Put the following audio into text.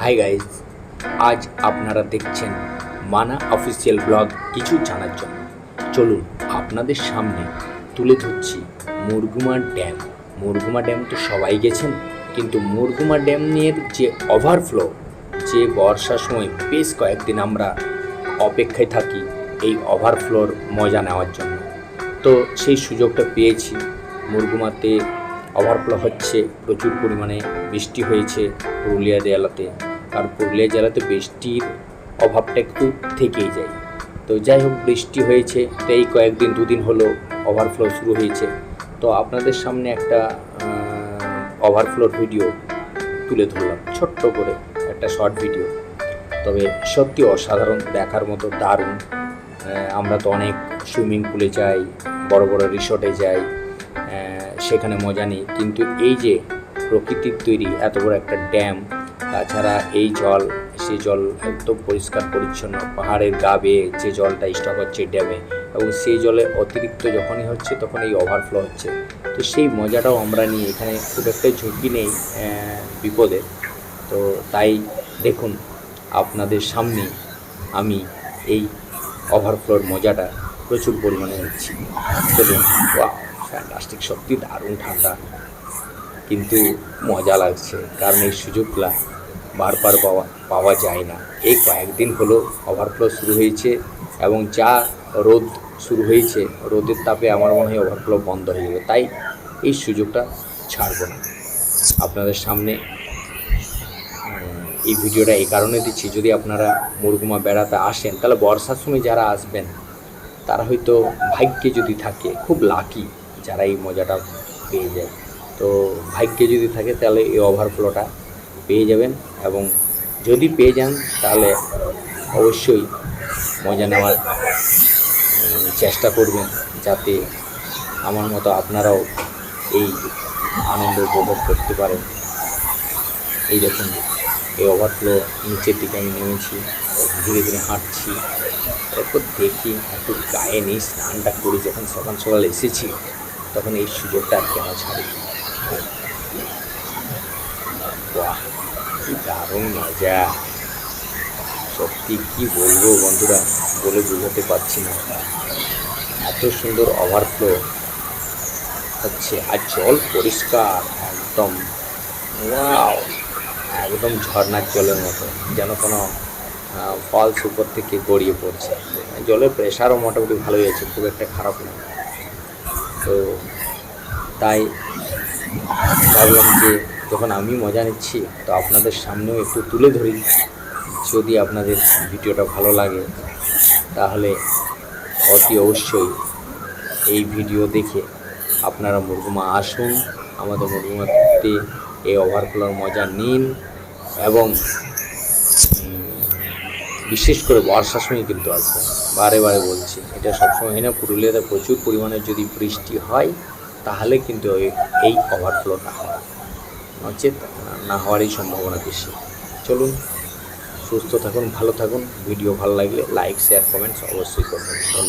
Hi guys, আজ আপনারা দেখছেন মানা অফিসিয়াল ব্লগ। কিছু জানার জন্য চলুন আপনাদের সামনে তুলে ধরছি মুরগুমা ড্যাম। মুরগুমা ড্যাম তো সবাই গেছেন, কিন্তু মুরগুমা ড্যামের যে ওভারফ্লো, যে বর্ষার সময় বেশ কয়েকদিন আমরা অপেক্ষায় থাকি এই ওভারফ্লোর মজা নেওয়ার জন্য। তো সেই সুযোগটা পেয়েছি। মুরগুমাতে ওভারফ্লো হচ্ছে, প্রচুর পরিমাণে বৃষ্টি হয়েছে পুরুলিয়া জেলাতে। আর পুরুলিয়া জেলাতে বৃষ্টির অভাবটা একটু থেকেই যায়। তো যাই হোক, বৃষ্টি হয়েছে, তো এই কয়েকদিন দুদিন হলো ওভারফ্লো শুরু হয়েছে। তো আপনাদের সামনে একটা ওভারফ্লোর ভিডিও তুলে ধরলাম, ছোট্ট করে একটা শর্ট ভিডিও। তবে সত্যি অসাধারণ, দেখার মতো দারুণ। আমরা তো অনেক সুইমিং পুলে যাই, বড় বড় রিসর্টে যাই, সেখানে মজা নিই, কিন্তু এই যে প্রকৃতির তৈরি এত বড় একটা ড্যাম, তাছাড়া এই জল, সেই জল একদম পরিষ্কার পরিচ্ছন্ন, পাহাড়ের গা বেয়ে যে জলটা স্টক হচ্ছে ড্যামে, এবং সেই জলে অতিরিক্ত যখনই হচ্ছে তখন এই ওভারফ্লো হচ্ছে। তো সেই মজাটাও আমরা নিই, এখানে খুব একটা ঝুঁকি নেই বিপদে। তো তাই দেখুন আপনাদের সামনে আমি এই ওভারফ্লোর মজাটা প্রচুর পরিমাণে নিচ্ছি। চলুন। ওয়াও, ফ্যান্টাস্টিক, সত্যি দারুণ ঠান্ডা, কিন্তু মজা লাগছে, কারণ এই সুযোগগুলা বারবার পাওয়া যায় না। এই কয়েকদিন হলো ওভারফ্লো শুরু হয়েছে, এবং যা রোদ শুরু হয়েছে, রোদের তাপে আমার মনে হয় ওভারফ্লো বন্ধ হয়ে যাবে। তাই এই সুযোগটা ছাড়ব না। আপনাদের সামনে এই ভিডিওটা এই কারণে দিচ্ছি, যদি আপনারা মুরগুমা বেড়াতে আসেন, তাহলে বর্ষার সময় যারা আসবেন তারা হয়তো ভাগ্যে যদি থাকে, খুব লাকি যারা এই মজাটা পেয়ে যায়। তো ভাগ্যে যদি থাকে তাহলে এই ওভারফ্লোটা পেয়ে যাবেন, এবং যদি পেয়ে যান তাহলে অবশ্যই মজা নেওয়ার চেষ্টা করবেন, যাতে আমার মতো আপনারাও এই আনন্দ উপভোগ করতে পারেন। এই দেখুন, এই ওভারফ্লো নিচের দিকে আমি নেমেছি, ধীরে ধীরে হাঁটছি। এরপর দেখি একটু গায়ে নিয়ে স্নানটা করি। যখন সকাল সকাল এসেছি তখন এই সুযোগটা আর কেন ছাড়ি। বাহ, কি দারুণ মজা! সত্যি কি বলবো বন্ধুরা, বলে বোঝাতে পারছি না, এত সুন্দর ওভারফ্লো হচ্ছে। আর জল পরিষ্কার একদম, ওয়াও, একদম ঝর্নার জলের মতো, যেন কোনো ফলস উপর থেকে গড়িয়ে পড়ছে। জলের প্রেশারও মোটামুটি ভালোই আছে, খুব একটা খারাপ নয়। তো তাই ভাবলাম যে যখন আমি মজা নিচ্ছি, তো আপনাদের সামনেও একটু তুলে ধরি। যদি আপনাদের ভিডিওটা ভালো লাগে তাহলে অতি অবশ্যই এই ভিডিও দেখে আপনারা মুরগুমা আসুন, আমাদের মুরগুমাতে এই ওভারফ্লোর মজা নিন। এবং বিশেষ করে বর্ষার সময় কিন্তু আসবেন, বারে বারে বলছি, এটা সবসময় হয় না। পুরুলিয়াতে প্রচুর পরিমাণে যদি বৃষ্টি হয় তাহলে কিন্তু এই ওভারফ্লোটা হয়, নচেত না হওয়ারই সম্ভাবনা বেশি। চলুন, সুস্থ থাকুন, ভালো থাকুন। ভিডিও ভালো লাগলে লাইক, শেয়ার, কমেন্টস অবশ্যই করবেন। ধন্যবাদ।